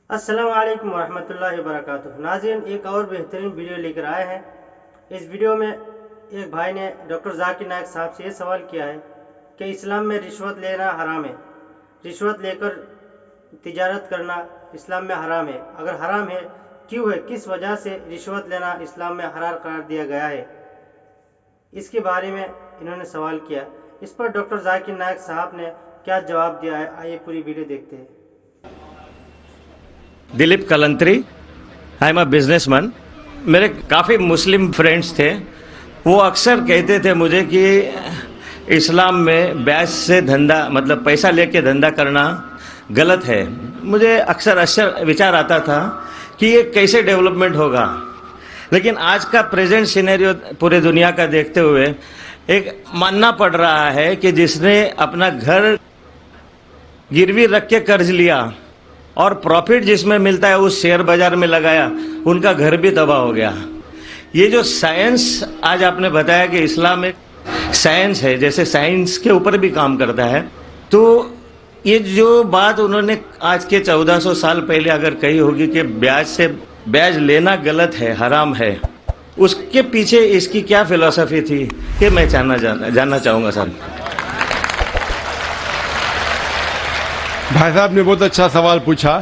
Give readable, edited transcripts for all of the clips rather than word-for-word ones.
السلام علیکم ورحمۃ اللہ وبرکاتہ۔ ناظرین، ایک اور بہترین ویڈیو لے کر آئے ہیں۔ اس ویڈیو میں ایک بھائی نے ڈاکٹر ذاکر نائک صاحب سے یہ سوال کیا ہے کہ اسلام میں رشوت لینا حرام ہے، رشوت لے کر تجارت کرنا اسلام میں حرام ہے، اگر حرام ہے کیوں ہے، کس وجہ سے رشوت لینا اسلام میں حرام قرار دیا گیا ہے، اس کے بارے میں انہوں نے سوال کیا۔ اس پر ڈاکٹر ذاکر نائک صاحب نے کیا جواب دیا ہے، آئیے پوری ویڈیو دیکھتے ہیں۔ Dilip Kalantri, I am a businessman. میرے کافی مسلم فرینڈس تھے، وہ اکثر کہتے تھے مجھے کہ اسلام میں بیعت سے دھندا مطلب پیسہ لے کے دھندا کرنا غلط ہے۔ مجھے اکثر وچار آتا تھا کہ یہ کیسے ڈیولپمنٹ ہوگا، لیکن آج کا پریزنٹ سینیریو پورے دنیا کا دیکھتے ہوئے ایک ماننا پڑ رہا ہے کہ جس نے اپنا گھر گروی رکھ کے قرض لیا اور پروفٹ جس میں ملتا ہے اس شیئر بازار میں لگایا، ان کا گھر بھی تباہ ہو گیا۔ یہ جو سائنس آج آپ نے بتایا کہ اسلام ایک سائنس ہے، جیسے سائنس کے اوپر بھی کام کرتا ہے، تو یہ جو بات انہوں نے آج کے 1400 سال پہلے اگر کہی ہوگی کہ بیاج لینا غلط ہے، حرام ہے، اس کے پیچھے اس کی کیا فلسفی تھی کہ میں جاننا چاہوں گا سر۔ بھائی صاحب نے بہت اچھا سوال پوچھا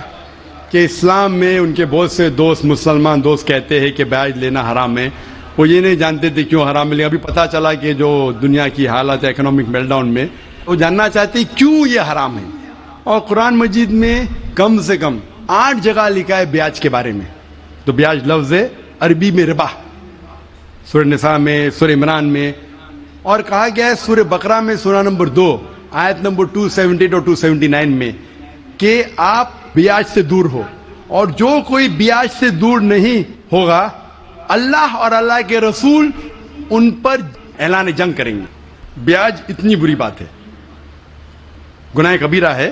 کہ اسلام میں ان کے بہت سے دوست مسلمان دوست کہتے ہیں کہ بیعت لینا حرام ہے، وہ یہ نہیں جانتے تھے کیوں حرام ہے، لیکن ابھی پتہ چلا کہ جو دنیا کی حالت ہے اکنامک میلٹ ڈاؤن میں، وہ جاننا چاہتے ہیں کیوں یہ حرام ہے۔ اور قرآن مجید میں کم سے کم 8 جگہ لکھا ہے بیعت کے بارے میں۔ تو بیعت لفظ ہے عربی میں ربا، سورہ نساء میں، سورہ عمران میں، اور کہا گیا ہے سورہ بقرہ میں سورہ نمبر 2 آیت نمبر 278 اور 279 میں کہ آپ بیعت سے دور ہو، اور جو کوئی بیعت سے دور نہیں ہوگا اللہ اور اللہ کے رسول ان پر اعلان جنگ کریں گے۔ بیعت اتنی بری بات ہے، گناہ کبیرہ ہے،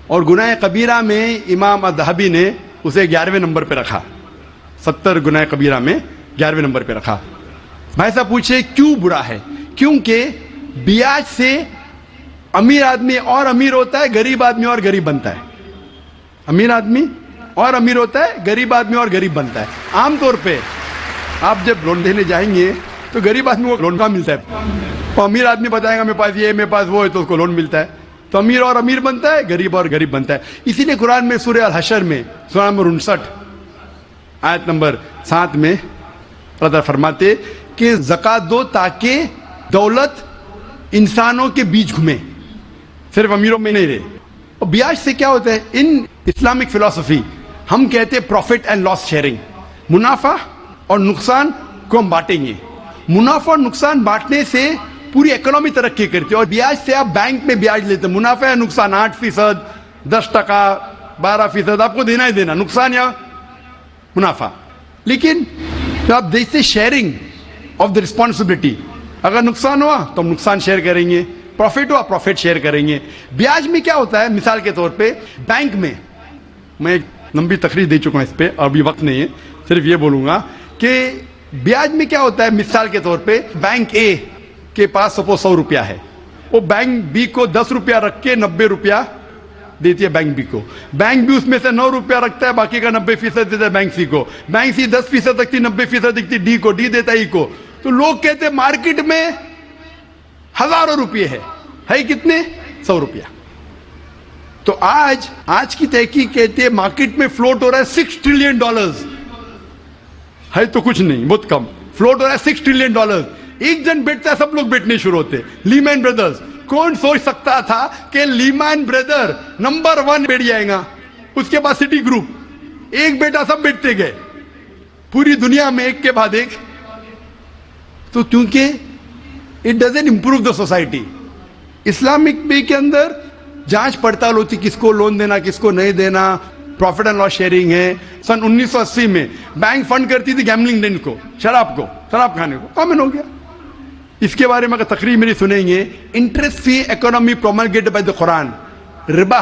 اور گناہ کبیرہ میں امام الذہبی نے اسے 11ویں نمبر پہ رکھا، 70 گناہ کبیرہ میں 11ویں نمبر پہ رکھا۔ بھائی صاحب پوچھے کیوں برا ہے؟ کیونکہ بیعت سے امیر آدمی اور امیر ہوتا ہے، غریب آدمی اور غریب بنتا ہے۔ امیر آدمی اور امیر ہوتا ہے، غریب آدمی اور غریب بنتا ہے۔ عام طور پہ آپ جب لون دینے جائیں گے تو غریب آدمی کو لون کا ملتا ہے، اور امیر آدمی بتائے گا میرے پاس یہ میرے پاس وہ ہے تو اس کو لون ملتا ہے، تو امیر اور امیر بنتا ہے، غریب اور غریب بنتا ہے۔ اسی لیے قرآن میں سورہ الحشر میں سورہ نمبر 59 آیت نمبر 7 میں اللہ تعالیٰ فرماتے کہ زکوٰۃ دو تاکہ دولت انسانوں کے بیچ گھومے، صرف امیروں میں نہیں رہے۔ اور بیعت سے کیا ہوتا ہے؟ ان اسلامک فلسفی ہم کہتے ہیں پروفٹ اینڈ لاس شیئرنگ، منافع اور نقصان کو ہم بانٹیں گے۔ منافع اور نقصان بانٹنے سے پوری اکنامی ترقی کرتی ہے، اور بیعت سے آپ بینک میں بیعت لیتے ہیں، منافع یا نقصان 8%، 10%، 12% آپ کو دینا ہی دینا، نقصان یا منافع۔ لیکن جب آپ دیکھتے شیئرنگ آف دا رسپانسبلٹی، اگر نقصان ہوا تو ہم نقصان شیئر کریں گے، پروفٹ ہوا پروفٹ شیئر کریں گے۔ بیاج میں کیا ہوتا ہے؟ مثال کے طور پہ بینک میں، میں ایک لمبی تقریر دے چکا ہوں اس پہ، ابھی وقت نہیں ہے، صرف یہ بولوں گا کہ بیاج میں کیا ہوتا ہے۔ مثال کے طور پہ بینک اے کے پاس سپوز 100 روپیہ ہے، وہ بینک بی کو 10 روپیہ رکھ کے 90 روپیہ دیتی ہے بینک بی کو، بینک بی اس میں سے 9 روپیہ رکھتا ہے، باقی کا 90% دیتا ہے بینک سی کو، بینک سی 10% رکھتی، 90% دیتی ڈی کو، ڈی دیتا ای کو۔ تو لوگ کہتے ہیں مارکیٹ میں ہزاروں روپے ہے کتنے؟ 100 روپیہ۔ تو آج کی تحقیق کہتے ہیں مارکیٹ میں فلوٹ ہو رہا ہے $6 ٹریلین، ہے تو کچھ نہیں، بہت کم، فلوٹ ہو رہا ہے $6 ٹریلین۔ ایک جن بیٹھتا ہے سب لوگ بیٹھنے شروع ہوتے۔ لیمین بردرز، کون سوچ سکتا تھا کہ لیمین بردر نمبر 1 بیٹھ جائے گا، اس کے بعد سٹی گروپ، ایک بیٹا سب بیٹھتے گئے پوری دنیا میں ایک کے بعد ایک۔ تو کیونکہ it doesn't improve the society. Islamic پے کے اندر جانچ پڑتال ہوتی، کس کو لون دینا کس کو نہیں دینا، پروفٹ اینڈ لاس شیئرنگ ہے۔ سن 1980 میں بینک فنڈ کرتی تھی گیملنگ دن کو، شراب کھانے کو، کامن ہو گیا۔ اس کے بارے میں اگر تقریر میری سنیں گے، interest free economy promulgated by the قرآن، ربا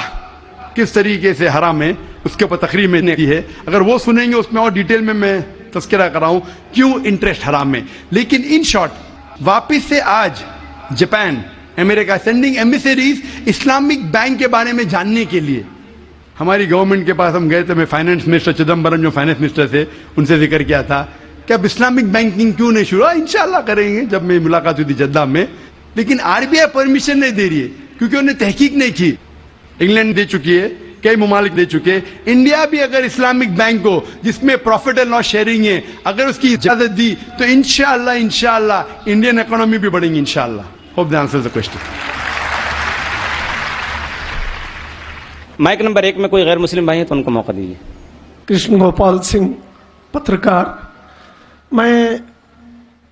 کس طریقے سے حرام ہے، اس کے اوپر تقریر میں نے کی ہے، اگر وہ سنیں گے اس میں اور ڈیٹیل میں تذکرہ کر رہا ہوں کیوں انٹرسٹ حرام ہے۔ لیکن ان شارٹ واپس سے آج جاپان، امریکہ سینڈنگ ایمبیسریز اسلامک بینک کے بارے میں جاننے کے لیے، ہماری گورنمنٹ کے پاس ہم گئے تھے, میں فائنانس منسٹر چدمبرم جو فائنانس منسٹر تھے ان سے ذکر کیا تھا کہ اب اسلامک بینکنگ کیوں نہیں شروع, انشاءاللہ کریں گے. جب میں ملاقات ہوئی تھی جدہ میں, لیکن RBI پرمیشن نہیں دے رہی ہے کیونکہ انہوں نے تحقیق نہیں کی. انگلینڈ دے چکی ہے, کئی ممالک دے چکے. انڈیا بھی اگر اسلامک بینک کو جس میں پروفٹ اینڈ لاس شیئرنگ ہے اگر اس کی اجازت دی تو انشاءاللہ انڈین اکانومی بھی بڑھیں گی انشاءاللہ. Hope that answers the question. Mic number 1 میں کوئی غیر مسلم بھائی ہیں تو ان کو موقع دیجیے. کرشن گوپال سنگھ, پترکار. میں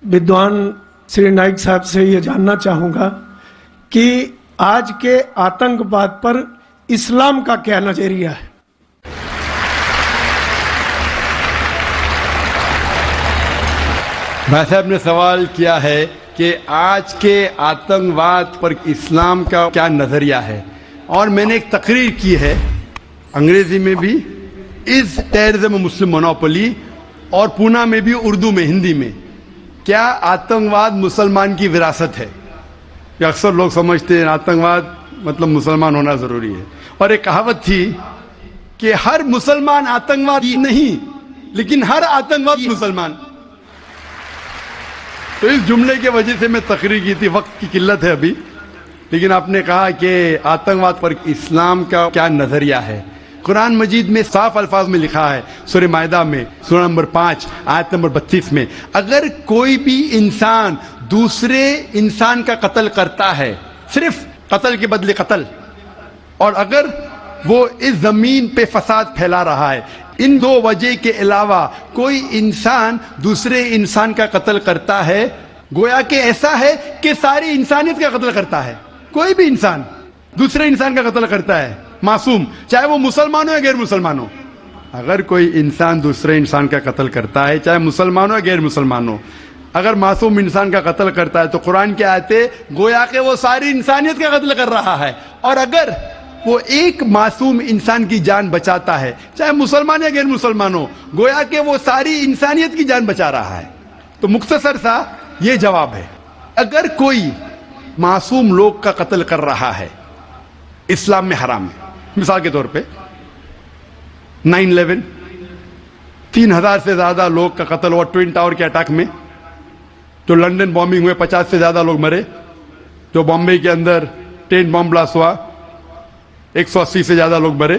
بدوان سری نائک صاحب سے یہ جاننا چاہوں گا کہ آج کے آتنکواد پر اسلام کا کیا نظریہ ہے؟ بھائی صاحب نے سوال کیا ہے کہ آج کے آتنکواد پر اسلام کا کیا نظریہ ہے, اور میں نے ایک تقریر کی ہے انگریزی میں بھی, is terrorism a Muslim monopoly, اور پونا میں بھی اردو میں, ہندی میں. کیا آتنکواد مسلمان کی وراثت ہے؟ کہ اکثر لوگ سمجھتے ہیں آتنکواد مطلب مسلمان ہونا ضروری ہے. اور ایک کہاوت تھی کہ ہر مسلمان آتنکوادی نہیں لیکن ہر آتنکواد مسلمان. تو اس جملے کی وجہ سے میں تقریر کی تھی, وقت کی قلت ہے ابھی, لیکن آپ نے کہا کہ آتنکواد پر اسلام کا کیا نظریہ ہے. قرآن مجید میں صاف الفاظ میں لکھا ہے, سورہ مائدہ میں سورہ نمبر 5 آیت نمبر 32 میں, اگر کوئی بھی انسان دوسرے انسان کا قتل کرتا ہے, صرف قتل کے بدلے قتل, اور اگر وہ اس زمین پہ فساد پھیلا رہا ہے, ان دو وجہ کے علاوہ کوئی انسان دوسرے انسان کا قتل کرتا ہے, گویا کہ ایسا ہے کہ ساری انسانیت کا قتل کرتا ہے. کوئی بھی انسان دوسرے انسان کا قتل کرتا ہے, معصوم, چاہے وہ مسلمان ہو یا غیر مسلمان ہو. اگر کوئی انسان دوسرے انسان کا قتل کرتا ہے, چاہے مسلمان ہو یا غیر مسلمان ہو, اگر معصوم انسان کا قتل کرتا ہے تو قرآن کی آیتیں گویا کہ وہ ساری انسانیت کا قتل کر رہا ہے. اور اگر وہ ایک معصوم انسان کی جان بچاتا ہے, چاہے مسلمان یا غیر مسلمان ہو, گویا کہ وہ ساری انسانیت کی جان بچا رہا ہے. تو مختصر سا یہ جواب ہے, اگر کوئی معصوم لوگ کا قتل کر رہا ہے اسلام میں حرام ہے. مثال کے طور پہ 9/11 3,000 سے زیادہ لوگ کا قتل ہوا ٹوئن ٹاور کے اٹیک میں. جو لندن بامبنگ ہوئے 50 سے زیادہ لوگ مرے. جو بامبے کے اندر ٹرین بم بلاسٹ ہوا 180 سے زیادہ لوگ مرے.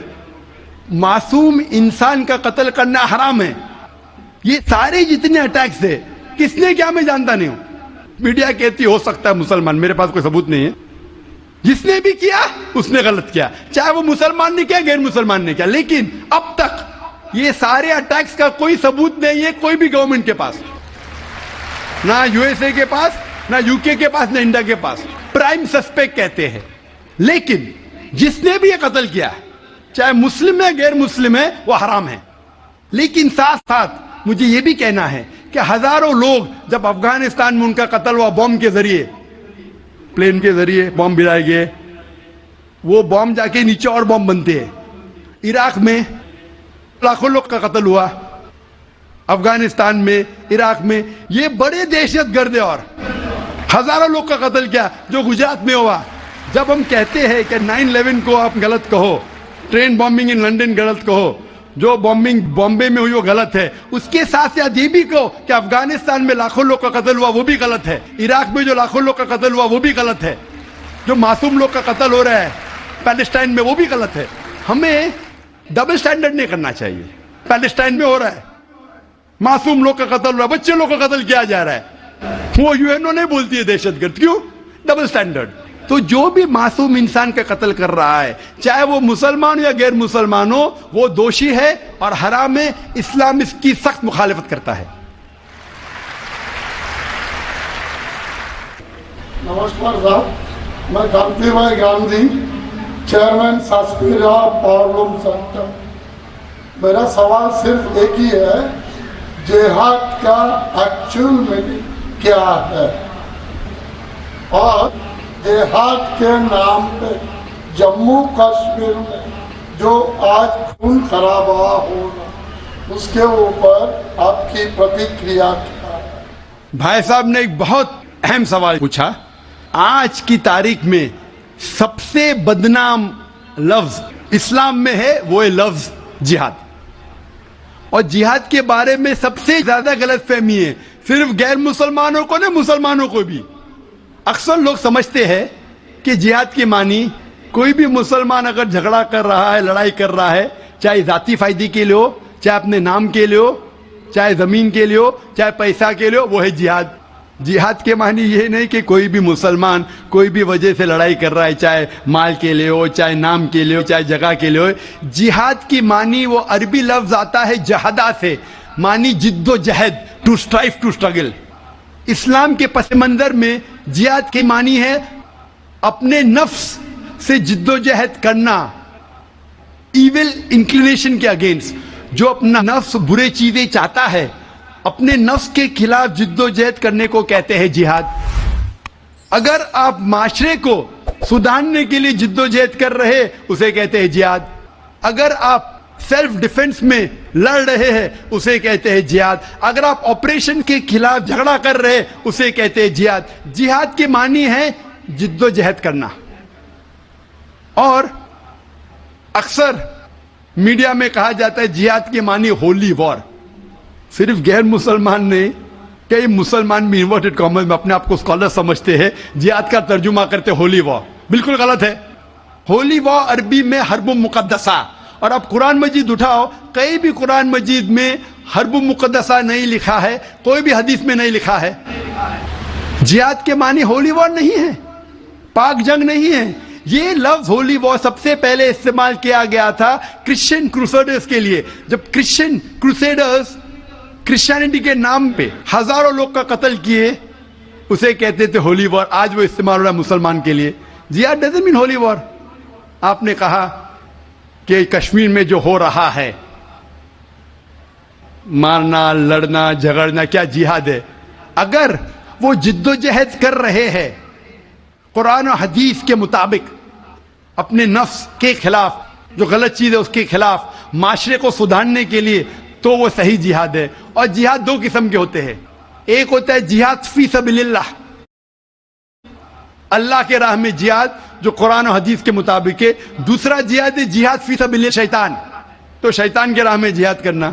معصوم انسان کا قتل کرنا حرام ہے. یہ سارے جتنے اٹیکس تھے کس نے کیا میں جانتا نہیں ہوں. میڈیا کہتی ہو سکتا ہے مسلمان, میرے پاس کوئی ثبوت نہیں ہے. جس نے بھی کیا اس نے غلط کیا, چاہے وہ مسلمان نے کیا غیر مسلمان نے کیا. لیکن اب تک یہ سارے اٹیکس کا کوئی ثبوت نہیں ہے کوئی بھی گورنمنٹ کے پاس, نہ USA کے پاس, نہ UK کے پاس, نہ انڈیا کے پاس. پرائم سسپیکٹ کہتے ہیں. لیکن جس نے بھی یہ قتل کیا, چاہے مسلم ہے غیر مسلم ہے, وہ حرام ہے. لیکن ساتھ ساتھ مجھے یہ بھی کہنا ہے کہ ہزاروں لوگ جب افغانستان میں ان کا قتل ہوا بم کے ذریعے, پلین کے ذریعے بم گرائے گئے, وہ بم جا کے نیچے اور بم بنتے ہیں. عراق میں لاکھوں لوگ کا قتل ہوا, افغانستان میں, عراق میں, یہ بڑے دہشت گرد ہے. اور ہزاروں لوگ کا قتل کیا جو گجرات میں ہوا. جب ہم کہتے ہیں کہ 9/11 کو آپ غلط کہو, ٹرین بامبنگ ان لندن غلط کہو, جو بامبنگ بامبے میں ہوئی وہ غلط ہے, اس کے ساتھ ساتھ یہ بھی کہو کہ افغانستان میں لاکھوں لوگ کا قتل ہوا وہ بھی غلط ہے, عراق میں جو لاکھوں لوگ کا قتل ہوا وہ بھی غلط ہے, جو معصوم لوگ کا قتل ہو رہا ہے پیلسٹائن میں وہ بھی غلط ہے. ہمیں ڈبل سٹینڈرڈ نہیں کرنا چاہیے. پیلسٹائن میں ہو رہا ہے, معصوم لوگ کا قتل ہو رہا ہے, بچے لوگ کا قتل کیا جا رہا ہے, وہ UN نہیں بولتی ہے دہشت گرد. کیوں؟ Double standard. تو جو بھی معصوم انسان کا قتل کر رہا ہے, چاہے وہ مسلمان ہو یا غیر مسلمان ہو, وہ دوشی ہے اور حرام ہے. اسلام اس کی سخت مخالفت کرتا ہے. نمسکار صاحب, میں کانتی بھائی گاندھی, چیئرمین ساسپیرا پاورلوم سینٹر. میرا سوال صرف ایک ہی ہے, جہاد کا ایکچوئل میننگ کیا ہے, اور جہاد کے نام پہ جموں کشمیر میں جو آج خون خرابہ ہو رہا, اس کے اوپر آپ کی پرتیکریا کیا ہے؟ بھائی صاحب نے ایک بہت اہم سوال پوچھا. آج کی تاریخ میں سب سے بدنام لفظ اسلام میں ہے وہ ہے لفظ جہاد. اور جہاد کے بارے میں سب سے زیادہ غلط فہمی ہے, صرف غیر مسلمانوں کو نہیں, مسلمانوں کو بھی. اکثر لوگ سمجھتے ہیں کہ جہاد کے معنی کوئی بھی مسلمان اگر جھگڑا کر رہا ہے, لڑائی کر رہا ہے, چاہے ذاتی فائدے کے لیے ہو, چاہے اپنے نام کے لیے ہو, چاہے زمین کے لیے ہو, چاہے پیسہ کے لیے ہو, وہ ہے جہاد. جہاد کے معنی یہ نہیں کہ کوئی بھی مسلمان کوئی بھی وجہ سے لڑائی کر رہا ہے, چاہے مال کے لیے ہو, چاہے نام کے لیے ہو, چاہے جگہ کے لیے ہو. جہاد کی معنی وہ عربی لفظ آتا ہے جہادہ سے, معنی جد و جہد, ٹو اسٹرائیو, ٹو اسٹرگل. اسلام کے پس منظر میں جہاد کی معنی ہے اپنے نفس سے جد و جہد کرنا, ایول انکلینیشن کے اگینسٹ. جو اپنا نفس برے چیزیں چاہتا ہے, اپنے نفس کے خلاف جد و جہد کرنے کو کہتے ہیں جہاد. اگر آپ معاشرے کو سدھارنے کے لیے جد و جہد کر رہے اسے کہتے ہیں جہاد. اگر آپ سیلف ڈیفنس میں لڑ رہے ہیں اسے کہتے ہیں جہاد. اگر آپ آپریشن کے خلاف جھگڑا کر رہے اسے کہتے ہیں جہاد. جہاد کے معنی ہے جد و جہد کرنا. اور اکثر میڈیا میں کہا جاتا ہے جہاد کے معنی ہولی وار. صرف غیر مسلمان نہیں, کئی مسلمان بھی انورٹڈ کامرس میں اپنے آپ کو اسکالر سمجھتے ہیں, جہاد کا ترجمہ کرتے ہولی وار. بالکل غلط ہے. ہولی وار عربی میں حرب مقدسہ, اور آپ قرآن مجید اٹھاؤ, کئی بھی قرآن مجید میں حرب مقدسہ نہیں لکھا ہے, کوئی بھی حدیث میں نہیں لکھا ہے. جہاد کے معنی ہولی وار نہیں ہے, پاک جنگ نہیں ہے. یہ لفظ ہولی وار سب سے پہلے استعمال کیا گیا تھا کرسچین کروسیڈرز کے لیے. جب کرسچین کروسیڈرز کرسچینٹی کے نام پہ ہزاروں لوگ کا قتل کیے اسے کہتے تھے ہولی وار. آج وہ استعمال ہو رہا ہے مسلمان کے لیے. جہاد ڈزنٹ مین ہولی وار. آپ نے کہا کہ کشمیر میں جو ہو رہا ہے مارنا, لڑنا, جھگڑنا, کیا جہاد ہے؟ اگر وہ جد و جہد کر رہے ہیں قرآن و حدیث کے مطابق اپنے نفس کے خلاف, جو غلط چیز ہے اس کے خلاف, معاشرے کو سدھارنے کے لیے, تو وہ صحیح جہاد ہے. اور جہاد دو قسم کے ہوتے ہیں. ایک ہوتا ہے جہاد فی سبیل اللہ, اللہ کے راہ میں جہاد جو قرآن و حدیث کے مطابق ہے. دوسرا جہاد ہے جہاد فی سبیل شیطان, تو شیطان کے راہ میں جہاد کرنا.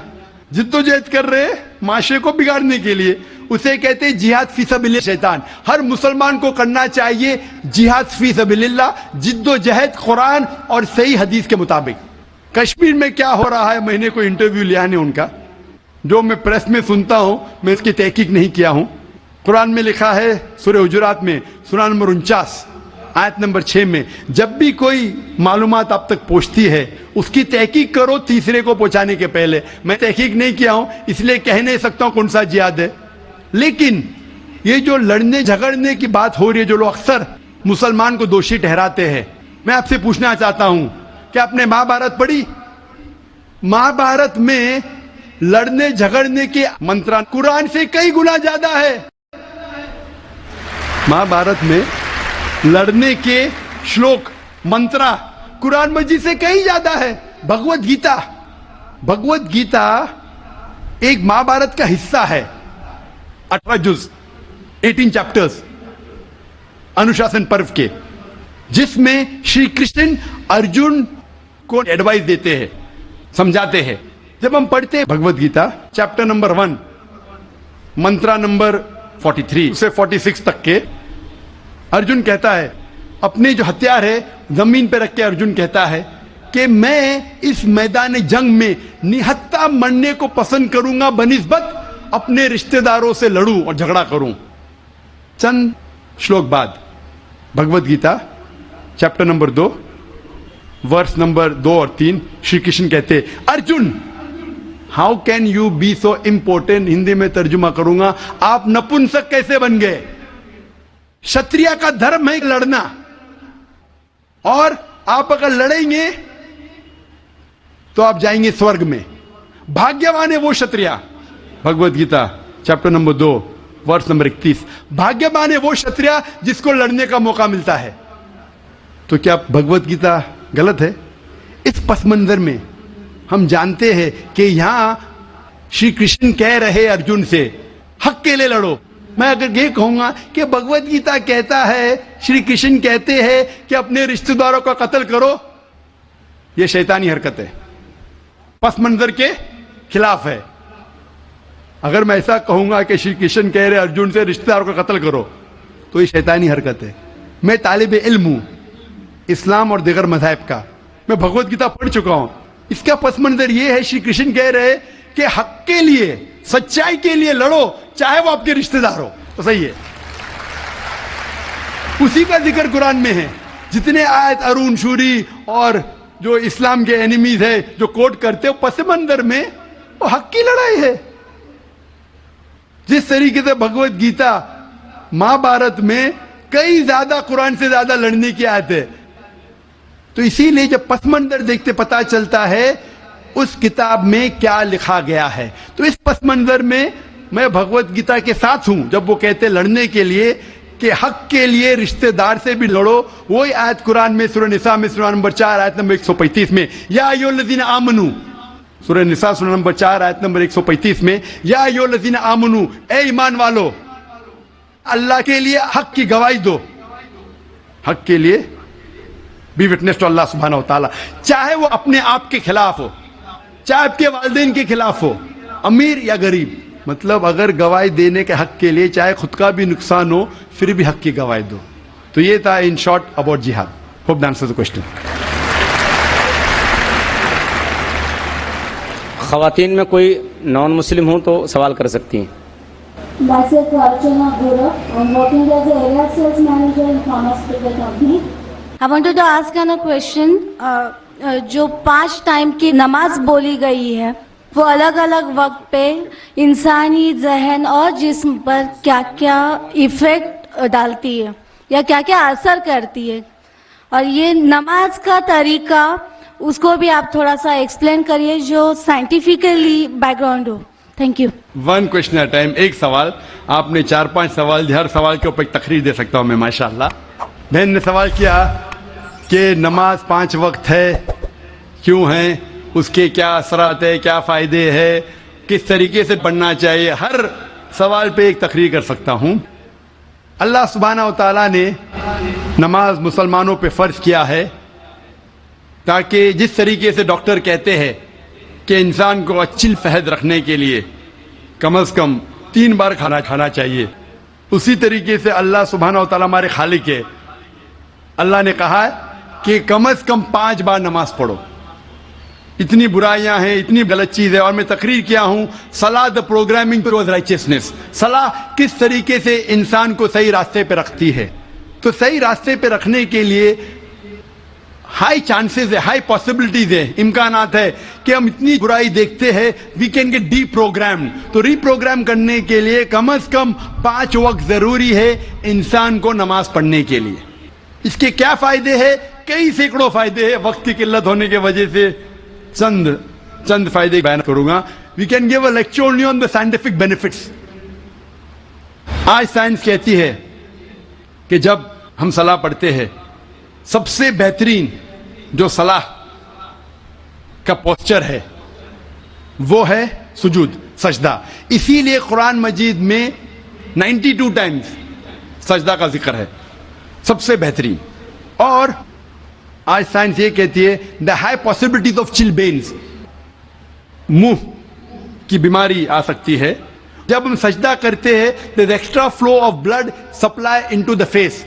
جد و جہد کر رہے معاشرے کو بگاڑنے کے لیے اسے کہتے ہیں جہاد فی سبیل شیطان. ہر مسلمان کو کرنا چاہیے جہاد فی سبیل اللہ, جد و جہد قرآن اور صحیح حدیث کے مطابق. کشمیر میں کیا ہو رہا ہے, میں نے کوئی انٹرویو لیا نہیں ان کا, جو میں پریس میں سنتا ہوں, میں اس کی تحقیق نہیں کیا ہوں. قرآن میں لکھا ہے سورہ حجرات میں سورہ نمبر 49 آیت نمبر 6 میں, جب بھی کوئی معلومات آپ تک پہنچتی ہے اس کی تحقیق کرو تیسرے کو پہنچانے کے پہلے. میں تحقیق نہیں کیا ہوں اس لیے کہہ نہیں سکتا ہوں کون سا جہاد ہے. لیکن یہ جو لڑنے جھگڑنے کی بات ہو رہی ہے, جو لوگ اکثر مسلمان کو دوشی ٹھہراتے ہیں, میں آپ سے پوچھنا چاہتا ہوں کہ آپ نے مہابھارت پڑھی؟ مہابھارت میں لڑنے جھگڑنے کے منتر قرآن سے کئی گنا زیادہ ہے. مہابھارت میں لڑنے کے شلوک منترا قرآن مجید سے کئی زیادہ ہے. بھگوت گیتا, بھگوت گیتا ایک مہابھارت کا حصہ ہے, 18 جز, 18 چیپٹرز انوشاسن پرو کے, جس میں شری کرشن ارجن کو ایڈوائز دیتے ہیں, سمجھاتے ہیں. جب ہم پڑھتے ہیں Bhagavad Gita chapter number 1 mantra number 43 سے 46 تک کے, ارجن کہتا ہے, اپنے جو ہتھیار ہے زمین پہ رکھ کے ارجن کہتا ہے کہ میں اس میدان جنگ میں نہتا مرنے کو پسند کروں گا بنسبت اپنے رشتہ داروں سے لڑوں اور جھگڑا کروں. چند شلوک بعد Bhagavad Gita chapter number 2 verse number 2 اور 3 شری کرشن کہتے Arjun how can you be so important. Hindi میں ترجمہ کروں گا, آپ نپنسک کیسے بن گئے؟ شتریہ کا دھرم ہے لڑنا, اور آپ اگر لڑیں گے تو آپ جائیں گے سورگ میں. بھاگیوان ہے وہ شتریہ. Bhagavad Gita chapter number 2 verse number 31, بھاگیوان ہے وہ شتریہ جس کو لڑنے کا موقع ملتا ہے. تو کیا بھگوت گیتا غلط ہے؟ اس پس منظر میں ہم جانتے ہیں کہ یہاں شری کرشن کہہ رہے ارجن سے حق کے لیے لڑو. میں اگر یہ کہوں گا کہ بھگوت گیتا کہتا ہے, شری کرشن کہتے ہیں کہ اپنے رشتہ داروں کا قتل کرو, یہ شیطانی حرکت ہے, پس منظر کے خلاف ہے. اگر میں ایسا کہوں گا کہ شری کرشن کہہ رہے ارجن سے رشتہ داروں کا قتل کرو تو یہ شیطانی حرکت ہے. میں طالب علم ہوں اسلام اور دیگر مذاہب کا, میں بھگوت گیتا پڑھ چکا ہوں. اس کا پس منظر یہ ہے, شری کرشن کہہ رہے کہ حق کے لیے, سچائی کے لیے لڑو, چاہے وہ آپ کے رشتہ دار ہو. تو صحیح ہے, اسی کا ذکر قرآن میں ہے. جتنے آیت ارون شوری اور جو اسلام کے اینیمیز ہے جو کوٹ کرتے, پس منظر میں وہ حق کی لڑائی ہے. جس طریقے سے بھگوت گیتا مہا بھارت میں کئی زیادہ قرآن سے زیادہ لڑنے کی آیت ہے. تو اسی لیے جب پس منظر دیکھتے پتا چلتا ہے اس کتاب میں کیا لکھا گیا ہے. تو اس پس منظر میں میں بھگوت گیتا کے ساتھ ہوں جب وہ کہتے لڑنے کے لیے کہ حق کے لیے رشتہ دار سے بھی لڑو. وہی آیت قرآن میں سورہ نساء میں سورہ نمبر 4 آیت نمبر 135 میں, یا ایھا الذین آمنو, سورہ نساء سورہ نمبر 4 آیت نمبر 135 میں, یا ایھا الذین آمنو, اے ایمان والو اللہ کے لیے حق کی گواہی دو. حق کے لیے بی وٹنس ٹو اللہ سبحانہ و تعالیٰ, چاہے وہ اپنے آپ کے خلاف ہو, چاہے آپ کے والدین کے خلاف ہو, امیر یا غریب. مطلب اگر گواہی دینے کے حق کے لیے چاہے خود کا بھی نقصان ہو پھر بھی حق کی گواہی دو. تو یہ تھا ان شارٹ اباؤٹ جہاد. Hope that answers the question. خواتین میں کوئی نان مسلم ہوں تو سوال کر سکتی ہیں. Myself Archana Gura. I'm working as a area sales manager in pharmaceutical company. I wanted to ask a question. جو 5 ٹائم کی نماز بولی گئی ہے وہ الگ الگ وقت پہ انسانی ذہن اور جسم پر کیا کیا ایفیکٹ ڈالتی ہے یا کیا کیا اثر کرتی ہے, اور یہ نماز کا طریقہ اس کو بھی آپ تھوڑا سا ایکسپلین کریے جو scientifically back ground who. Thank you. 1 question at a time. ایک سوال, آپ نے 4-5 سوال, ہر سوال کے اوپر ایک تقریر دے سکتا ہوں میں ماشاءاللہ. بہن نے سوال کیا کہ نماز 5 وقت ہے, کیوں ہے, اس کے کیا اثرات ہے, کیا فائدے ہے, کس طریقے سے پڑھنا چاہیے. ہر سوال پہ ایک تقریر کر سکتا ہوں. اللہ سبحانہ و تعالیٰ نے نماز مسلمانوں پہ فرض کیا ہے تاکہ جس طریقے سے ڈاکٹر کہتے ہیں کہ انسان کو اچھی صحت رکھنے کے لیے کم از کم 3 بار کھانا چاہیے, اسی طریقے سے اللہ سبحانہ و تعالیٰ ہمارے خالق ہے. اللہ نے کہا ہے کہ کم از کم 5 بار نماز پڑھو. اتنی برائیاں ہیں, اتنی غلط چیز ہے. اور میں تقریر کیا ہوں صلاح دا پروگرامنگ ٹوورڈ رائچسنس. صلاح کس طریقے سے انسان کو صحیح راستے پہ رکھتی ہے. تو صحیح راستے پہ رکھنے کے لیے ہائی چانسز ہے, ہائی پاسبلٹیز ہے, امکانات ہے کہ ہم اتنی برائی دیکھتے ہیں we can get deprogram. تو ری پروگرام کرنے کے لیے کم از کم 5 وقت ضروری ہے انسان کو نماز پڑھنے کے لیے. اس کے کیا فائدے ہیں؟ کئی سینکڑوں فائدے ہیں. وقت کی قلت ہونے کی وجہ سے چند فائدے بیان کروں گا. We can give a lecture only on the scientific benefits. آج سائنس کہتی ہے کہ جب ہم صلاح پڑھتے ہیں سب سے بہترین جو صلاح کا پوسچر ہے وہ ہے سجود, سجدہ. اسی لیے قرآن مجید میں 92 ٹائمز سجدہ کا ذکر ہے, سب سے بہترین. اور آج سائنس یہ کہتی ہے دا ہائی پاسبلٹیز آف چلبینز, منہ کی بیماری آ سکتی ہے. جب ہم سجدہ کرتے ہیں there extra flow of blood supply into the face,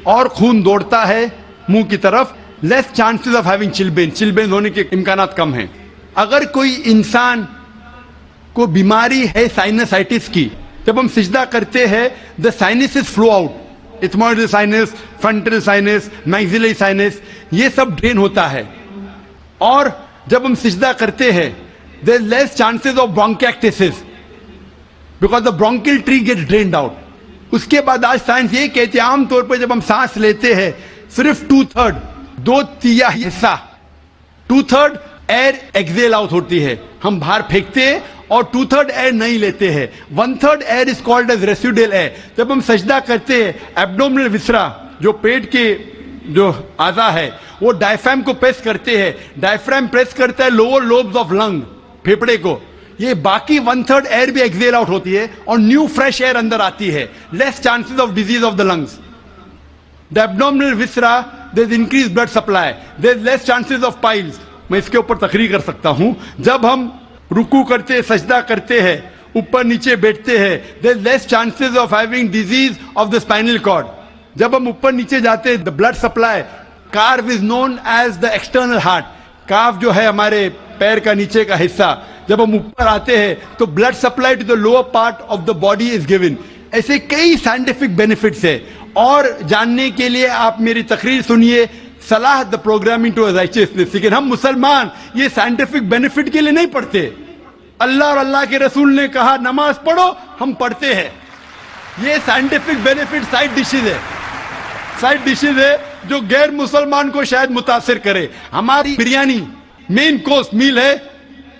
اور خون دوڑتا ہے منہ کی طرف. لیس چانسز آف ہیونگ چلبین ہونے کے امکانات کم ہیں. اگر کوئی انسان کو بیماری ہے سائنسائٹس کی, جب ہم سجدہ کرتے ہیں the sinuses flow out, ethmoidal sinus, frontal sinus, maxillary sinus, یہ سب ڈرین ہوتا ہے. اور جب ہم سجدہ کرتے ہیں there less chances of bronchitis because the bronchial tree get drained out. اس کے بعد آج سائنس یہ کہتے ہیں عام طور پہ جب ہم سانس لیتے ہیں صرف 2/3 2/3 حصہ 2/3 ایئر ایکزیل آؤٹ ہوتی ہے, ہم باہر پھینکتے ہیں, اور 2/3 ایئر نہیں لیتے ہیں. 1/3 air is called as residual air. جب ہم سجدہ کرتے ہیں ایبڈومنل وسرا جو پیٹ کے جو اعضاء ہے وہ ڈائفرام کو پریس کرتے ہیں, ڈائفرام پریس کرتا ہے لوور لوبز آف لنگ, پھیپڑے کو. یہ باقی 1/3 ایئر بھی ایکزیل آؤٹ ہوتی ہے اور نیو فریش ایئر اندر آتی ہے. Less chances of disease of the lungs. The abdominal viscera there is increase blood supply, there is less chances of piles. میں اس کے اوپر تقریر کر سکتا ہوں. جب ہم رکوع کرتے سجدہ کرتے ہیں, اوپر نیچے بیٹھتے ہیں, there is less chances of having disease of the spinal cord. جب ہم اوپر نیچے جاتے ہیں, the blood supply, calf is known as the external heart. calf جو ہے ہمارے پیر کا نیچے کا حصہ, جب ہم اوپر آتے ہیں تو blood supply to the lower part of the body is given. ایسے کئی scientific benefits ہیں, اور جاننے کے لیے آپ میری تقریر سنیے, صلاح the programming to righteousness. لیکن ہم مسلمان یہ scientific benefit کے لیے نہیں پڑھتے. اللہ اور اللہ کے رسول نے کہا نماز پڑھو, ہم پڑھتے ہیں. یہ scientific benefit side dishes ہے جو غیر مسلمان کو شاید متاثر کرے. ہماری بریانی مین کورس میل ہے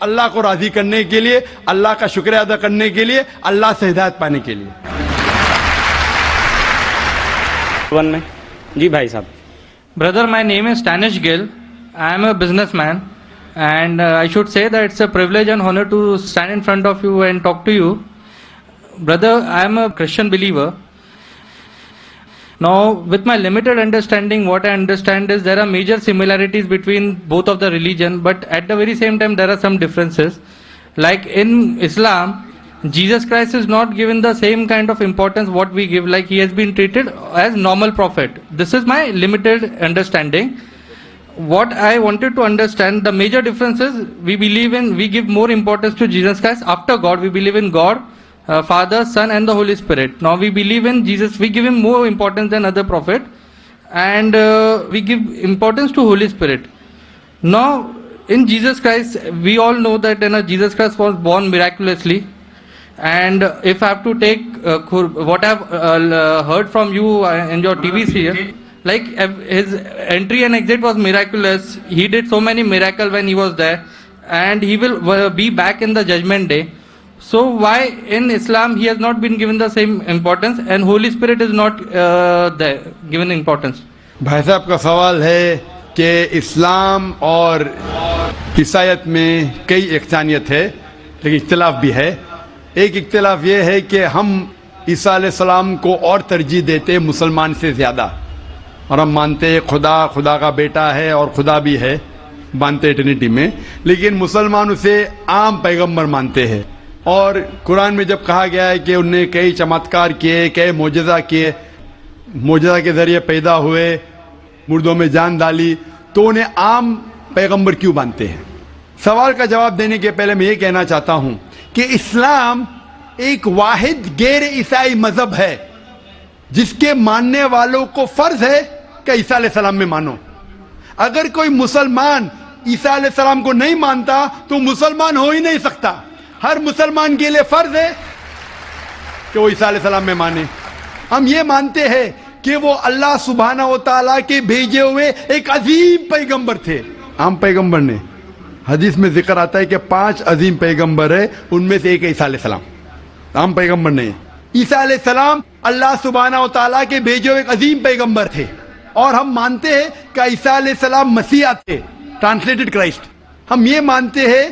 اللہ کو راضی کرنے کے لیے, اللہ کا شکریہ ادا کرنے کے لیے, اللہ سے ہدایت پانے کے لیے. جی بھائی صاحب. Brother, my name is Stanish Gill. I am a businessman, and I should say that it's a privilege and honor to stand in front of you and talk to you. Brother, I am a Christian believer. Now, with my limited understanding, what I understand is there are major similarities between both of the religion, but at the very same time there are some differences. Like in Islam, Jesus Christ is not given the same kind of importance what we give, like he has been treated as normal prophet. This is my limited understanding. What I wanted to understand, the major difference is we give more importance to Jesus Christ after God. We believe in God, Father, Son and the Holy Spirit. Now we believe in Jesus, we give him more importance than other prophet, and we give importance to Holy Spirit. Now in Jesus Christ, we all know that Jesus Christ was born miraculously. And if I have to take what I have heard from you in your TV serial, like his entry and exit was miraculous. He did so many miracles when he was there, and he will be back in the judgment day. So why in Islam he has not been given the same importance and Holy Spirit is not given importance? بھائی صاحب کا سوال ہے کہ اسلام اور عیسائیت میں کئی یکسانیت ہے لیکن اختلاف بھی ہے. ایک اختلاف یہ ہے کہ ہم عیسیٰ علیہ السلام کو اور ترجیح دیتے مسلمان سے زیادہ, اور ہم مانتے خدا کا بیٹا ہے اور خدا بھی ہے, مانتے ٹرینٹی میں, لیکن مسلمان اسے عام پیغمبر مانتے ہیں. اور قرآن میں جب کہا گیا ہے کہ انہوں نے کئی چمتکار کیے, کئی معجزہ کیے, معجزہ کے ذریعے پیدا ہوئے, مردوں میں جان ڈالی, تو انہیں عام پیغمبر کیوں مانتے ہیں؟ سوال کا جواب دینے کے پہلے میں یہ کہنا چاہتا ہوں کہ اسلام ایک واحد غیر عیسائی مذہب ہے جس کے ماننے والوں کو فرض ہے کہ عیسیٰ علیہ السلام میں مانو. اگر کوئی مسلمان عیسیٰ علیہ السلام کو نہیں مانتا تو مسلمان ہو ہی نہیں سکتا. ہر مسلمان کے لیے فرض ہے کہ وہ عیسیٰ علیہ السلام میں مانے. ہم یہ مانتے ہیں کہ وہ اللہ سبحانہ و تعالیٰ کے بھیجے ہوئے ایک عظیم پیغمبر تھے. عام پیغمبر نے, حدیث میں ذکر آتا ہے کہ 5 عظیم پیغمبر ہیں, ان میں سے ایک عیسیٰ علیہ السلام. عام پیغمبر نہیں. عیسیٰ علیہ السلام اللہ سبحانہ و تعالیٰ کے بھیجے ہوئے ایک عظیم پیغمبر تھے, اور ہم مانتے ہیں کہ عیسیٰ علیہ السلام مسیح تھے, ٹرانسلیٹڈ کرائسٹ. ہم یہ مانتے ہیں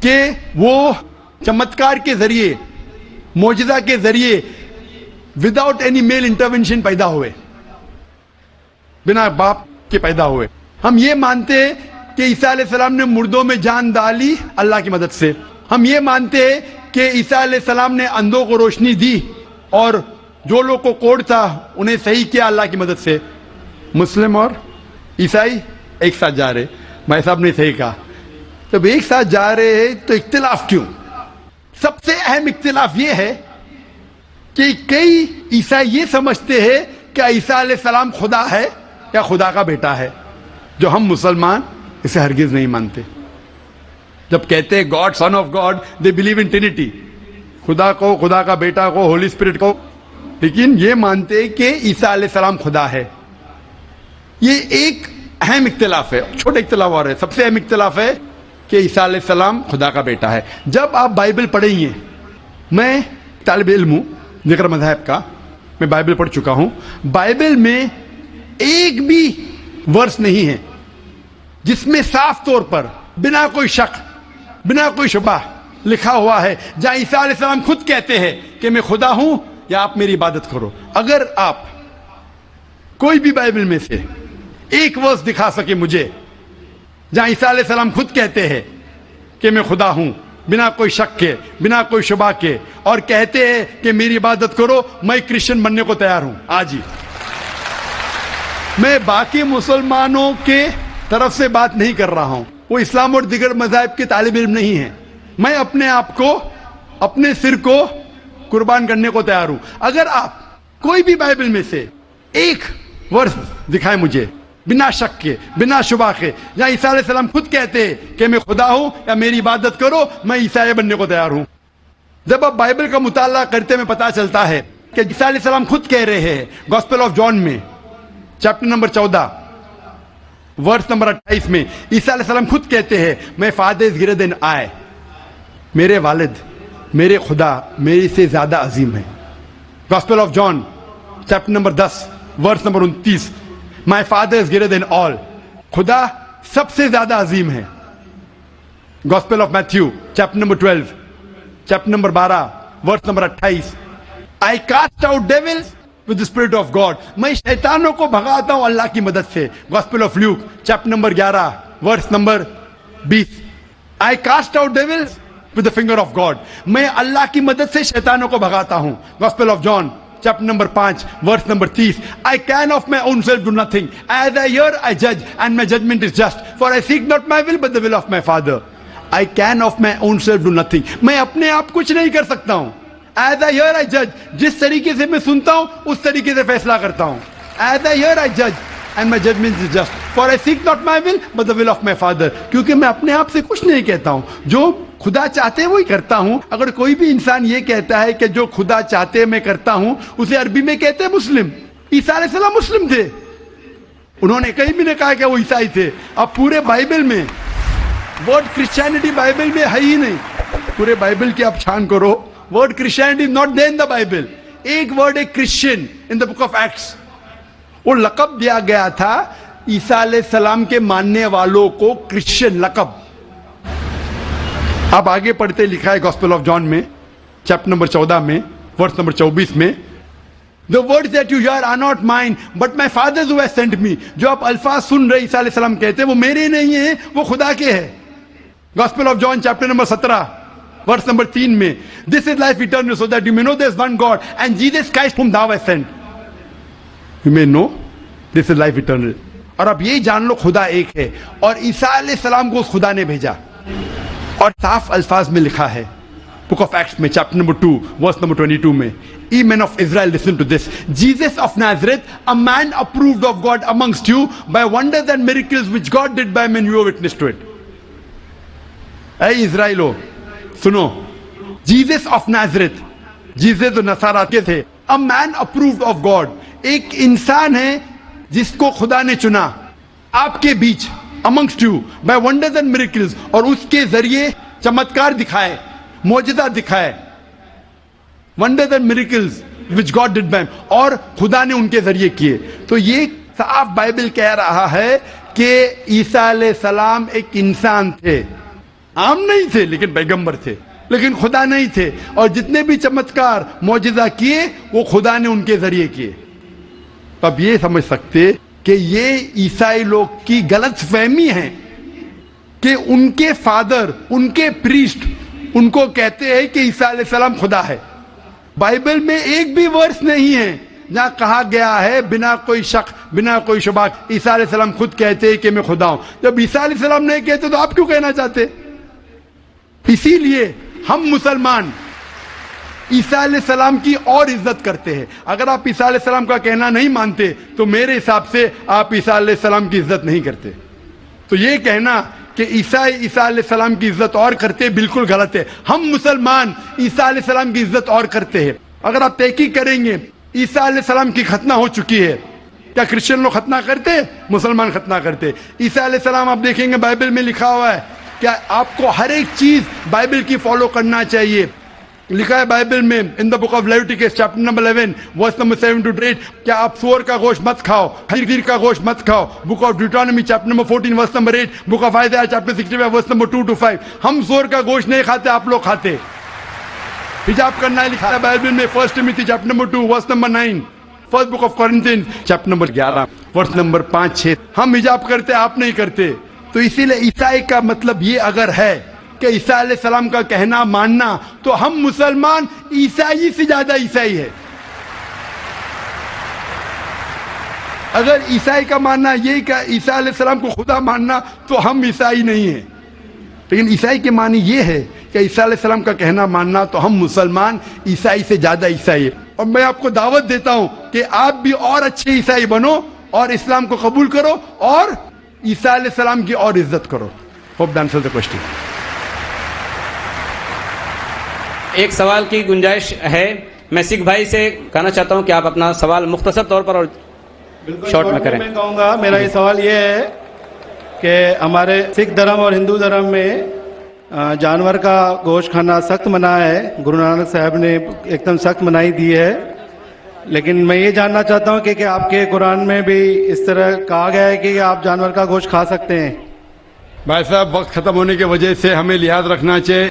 کہ وہ چمتکار کے ذریعے, معجزہ کے ذریعے, وداؤٹ اینی میل انٹرونشن پیدا ہوئے, بنا باپ کے پیدا ہوئے. ہم یہ مانتے ہیں کہ عیسیٰ علیہ السلام نے مردوں میں جان ڈالی اللہ کی مدد سے. ہم یہ مانتے ہیں کہ عیسیٰ علیہ السلام نے اندھوں کو روشنی دی, اور جو لوگ کو کوڑ تھا انہیں صحیح کیا اللہ کی مدد سے. مسلم اور عیسائی ایک ساتھ جا رہے, بھائی صاحب نے صحیح کہا. جب ایک ساتھ جا رہے ہیں تو اختلاف کیوں؟ سب سے اہم اختلاف یہ ہے کہ کئی عیسائی یہ سمجھتے ہیں کہ عیسیٰ علیہ السلام خدا ہے یا خدا کا بیٹا ہے, جو ہم مسلمان اسے ہرگز نہیں مانتے. جب کہتے ہیں God, son of God, they believe in Trinity, خدا کو, خدا کا بیٹا کو, ہولی اسپرٹ کو, لیکن یہ مانتے کہ عیسیٰ علیہ السلام خدا ہے. یہ ایک اہم اختلاف ہے. چھوٹا اختلاف اور ہے, سب سے اہم اختلاف ہے کہ عیسیٰ علیہ السلام خدا کا بیٹا ہے. جب آپ بائبل پڑھیں گے, میں طالب علم ہوں ذکر مذہب کا, میں بائبل پڑھ چکا ہوں, بائبل میں ایک بھی ورس نہیں ہے جس میں صاف طور پر بنا کوئی شک, بنا کوئی شبہ لکھا ہوا ہے جہاں عیسیٰ علیہ السلام خود کہتے ہیں کہ میں خدا ہوں یا آپ میری عبادت کرو. اگر آپ کوئی بھی بائبل میں سے ایک ورس دکھا سکے مجھے جہاں عیسیٰ علیہ السلام خود کہتے ہیں کہ میں خدا ہوں بنا کوئی شک کے, بنا کوئی شبہ کے, اور کہتے ہیں کہ میری عبادت کرو, میں کرسچن بننے کو تیار ہوں آج ہی. میں باقی مسلمانوں کے طرف سے بات نہیں کر رہا ہوں, وہ اسلام اور دیگر مذاہب کے طالب علم نہیں ہیں. میں اپنے آپ کو, اپنے سر کو قربان کرنے کو تیار ہوں. اگر آپ کوئی بھی بائبل میں سے ایک ورس دکھائیں مجھے بنا شک کے, بنا شبہ کے, جہاں عیسیٰ علیہ السلام خود کہتے ہیں کہ میں خدا ہوں یا میری عبادت کرو, میں عیسائی بننے کو تیار ہوں. جب آپ بائبل کا مطالعہ کرتے میں پتا چلتا ہے کہ عیسیٰ علیہ السلام خود کہہ رہے ہیں گاسپل آف جان میں چیپٹر نمبر 14 ورس نمبر 28 میں, عیسیٰ علیہ السلام خود کہتے ہیں میں فادر از گریٹر دین آئی, میرے والد, میرے خدا میرے سے زیادہ عظیم ہے. Gospel of John chapter number 10 verse number 29, my father is greater than all, خدا سب سے زیادہ عظیم ہے. Gospel of Matthew chapter number 12 chapter number 12 verse number 28, I cast out devils with the spirit of God, میں شیطانوں کو بھگاتا ہوں اللہ کی مدد سے. Gospel of Luke chapter number 11 verse number 20, I cast out devils with the finger of God, میں اللہ کی مدد سے شیطانوں کو بھگاتا ہوں. Gospel of John chapter number 5 verse number 30, I can of my own self do nothing, as I hear I judge and my judgment is just, for I seek not my will but the will of my Father. I can of my own self do nothing, میں اپنے آپ کچھ نہیں کر سکتا ہوں. As I hear I judge, جس طریقے سے میں سنتا ہوں اس طریقے سے فیصلہ کرتا ہوں. As I hear I judge and my judgment is just, for I seek not my will but the will of my Father. کیونکہ میں اپنے آپ سے کچھ نہیں کہتا ہوں, جو خدا چاہتے وہی کرتا ہوں. اگر کوئی بھی انسان یہ کہتا ہے کہ جو خدا چاہتے میں کرتا ہوں, اسے عربی میں کہتے ہیں مسلم. عیسیٰ علیہ السلام مسلم تھے, انہوں نے کہیں بھی نہیں کہا کہ وہ عیسائی تھے. اب پورے بائبل میں ورڈ کرسچینٹی بائبل میں ہے ہی نہیں. پورے بائبل کی آپ چھان کرو, word Christianity is not there in the Bible. ایک word ہے Christian in the book of Acts. وہ لقب دیا گیا تھا عیسیٰ علیہ السلام کے ماننے والوں کو, کرسچن لقب. آپ آگے پڑھتے لکھا ہے گاسپل آف جان میں چیپٹر نمبر 14 میں ورس نمبر 24 میں, The words that you hear are not mine but my Father who has sent me. جو آپ الفاظ سن رہے عیسیٰ علیہ السلام کہتے ہیں وہ میرے نہیں ہیں, وہ خدا کے ہیں. Gospel of John chapter number 17 verse number 3 میں, This is life eternal so that you may know there is one God and Jesus Christ whom thou hast sent. You may know this is life eternal. اور اب یہ جان لو خدا ایک ہے, اور عیسیٰ علیہ السلام کو اس خدا نے بھیجا. اور صاف الفاظ میں لکھا ہے بک آف ایکٹس میں چیپٹر نمبر 2 ورس نمبر 22 میں, Ye men of Israel, listen to this. Jesus of Nazareth, a man approved of God amongst you by wonders and miracles which God did by men, you are witness to it. اے اسرائیلو سنو, Jesus of نازرت, Jesus جو نصارہ کے تھے, a man approved of God, ایک انسان ہے جس کو خدا نے چنا آپ کے بیچ, amongst you by wonders and miracles, اور اس کے ذریعے چمتکار دکھائے, معجزہ دکھائے. wonders and miracles which God did by him, اور خدا نے ان کے ذریعے کیے. تو یہ صاف بائبل کہہ رہا ہے کہ عیسیٰ علیہ السلام ایک انسان تھے, عام نہیں تھے لیکن پیغمبر تھے, لیکن خدا نہیں تھے, اور جتنے بھی چمتکار معجزہ کیے وہ خدا نے ان کے ذریعے کیے. اب یہ سمجھ سکتے کہ یہ عیسائی لوگ کی غلط فہمی ہے کہ ان کے فادر, ان کے پریسٹ ان کو کہتے ہیں کہ عیسیٰ علیہ السلام خدا ہے. بائبل میں ایک بھی ورس نہیں ہے جہاں کہا گیا ہے بنا کوئی شک, بنا کوئی شبہ, عیسیٰ علیہ السلام خود کہتے ہیں کہ میں خدا ہوں. جب عیسیٰ علیہ السلام نہیں کہتے تو آپ کیوں کہنا چاہتے؟ اسی لیے ہم مسلمان عیسیٰ علیہ السلام کی اور عزت کرتے ہیں. اگر آپ عیسیٰ علیہ السلام کا کہنا نہیں مانتے تو میرے حساب سے آپ عیسیٰ علیہ السلام کی عزت نہیں کرتے. تو یہ کہنا کہ عیسیٰ علیہ السلام کی عزت اور کرتے بالکل غلط ہے. ہم مسلمان عیسیٰ علیہ السلام کی عزت اور کرتے ہیں. اگر آپ تحقیق کریں گے عیسیٰ علیہ السلام کی ختنہ ہو چکی ہے, کیا کرسچن لوگ ختنہ کرتے؟ مسلمان ختنہ کرتے. عیسیٰ علیہ السلام آپ دیکھیں گے بائبل میں لکھا ہوا ہے کیا آپ کو ہر ایک چیز بائبل کی فالو کرنا چاہیے. لکھا ہے بائبل میں in the book of Leviticus chapter number 11 verse number 7 to 8, کیا آپ سور کا گوشت مت کھاؤ, خنزیر کا گوشت مت کھاؤ. Book of Deuteronomy chapter number 14 verse number 8, book of Isaiah chapter 65 verse number 2 to 5. ہم سور کا گوشت نہیں کھاتے, آپ لوگ کھاتے. حجاب کرنا ہے لکھا ہے بائبل میں 1 Timothy chapter number 2 verse number 9, first book of Corinthians chapter number 11 verse number 5-6. ہم حجاب کرتے, آپ نہیں کرتے. تو اسی لیے عیسائی کا مطلب یہ اگر ہے کہ عیسیٰ علیہ السلام کا کہنا ماننا تو ہم مسلمان عیسائی سے زیادہ عیسائی ہے. اگر عیسائی کا ماننا یہ کہ عیسیٰ علیہ السلام کو خدا ماننا تو ہم عیسائی نہیں ہیں. لیکن عیسائی کے معنی یہ ہے کہ عیسیٰ علیہ السلام کا کہنا ماننا تو ہم مسلمان عیسائی سے زیادہ عیسائی ہیں. اور میں آپ کو دعوت دیتا ہوں کہ آپ بھی اور اچھے عیسائی بنو اور اسلام کو قبول کرو اور عیسیٰ علیہ السلام کی اور عزت کرو. Hope answer the question. ایک سوال کی گنجائش ہے. میں سکھ بھائی سے کہنا چاہتا ہوں کہ آپ اپنا سوال مختصر طور پر اور شارٹ میں کریں. میں کہوں گا میرا یہ سوال یہ ہے کہ ہمارے سکھ دھرم اور ہندو دھرم میں جانور کا گوشت کھانا سخت منع ہے. گرو نانک صاحب نے ایک دم سخت منائی دی ہے. لیکن میں یہ جاننا چاہتا ہوں کہ آپ کے قرآن میں بھی اس طرح کہا گیا ہے کہ آپ جانور کا گوشت کھا سکتے ہیں؟ بھائی صاحب وقت ختم ہونے کی وجہ سے ہمیں لحاظ رکھنا چاہیے.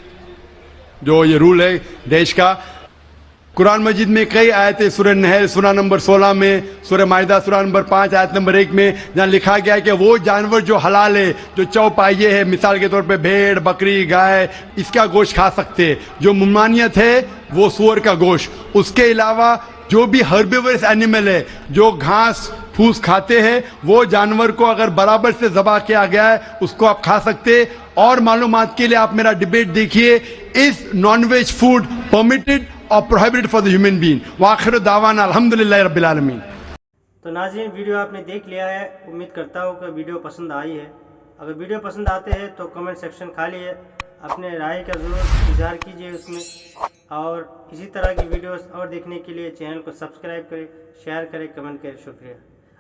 جو یہ رول ہے دیش کا, قرآن مجید میں کئی آیتیں, سورہ نحل سورہ نمبر 16 میں, سورہ مائدہ سورہ نمبر 5 آیت نمبر 1 میں, جہاں لکھا گیا ہے کہ وہ جانور جو حلال ہے, جو چوپائے ہے, مثال کے طور پہ بھیڑ, بکری, گائے, اس کا گوشت کھا سکتے ہیں. جو ممانعت ہے وہ سور کا گوشت. اس کے علاوہ جو بھی ہربیورس اینیمل ہے, جو گھاس پھوس کھاتے ہیں, وہ جانور کو اگر برابر سے ذبح کیا گیا ہے اس کو آپ کھا سکتے. اور معلومات کے لیے آپ میرا ڈیبیٹ دیکھیے, از نان ویج فوڈ پرمیٹڈ اور prohibited for the human being. وآخر دعوانا الحمدللہ رب العالمین. تو ناظرین ویڈیو آپ نے دیکھ لیا ہے. امید کرتا ہوں کہ ویڈیو پسند آئی ہے. اگر ویڈیو پسند آتے ہیں تو کمنٹ سیکشن خالی ہے, اپنے رائے کا ضرور اظہار کیجیے اس میں. اور اسی طرح کی ویڈیوز اور دیکھنے کے لیے چینل کو سبسکرائب کریں, شیئر کریں, کمنٹ کریں. شکریہ.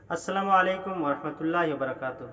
السلام علیکم ورحمۃ اللہ وبرکاتہ.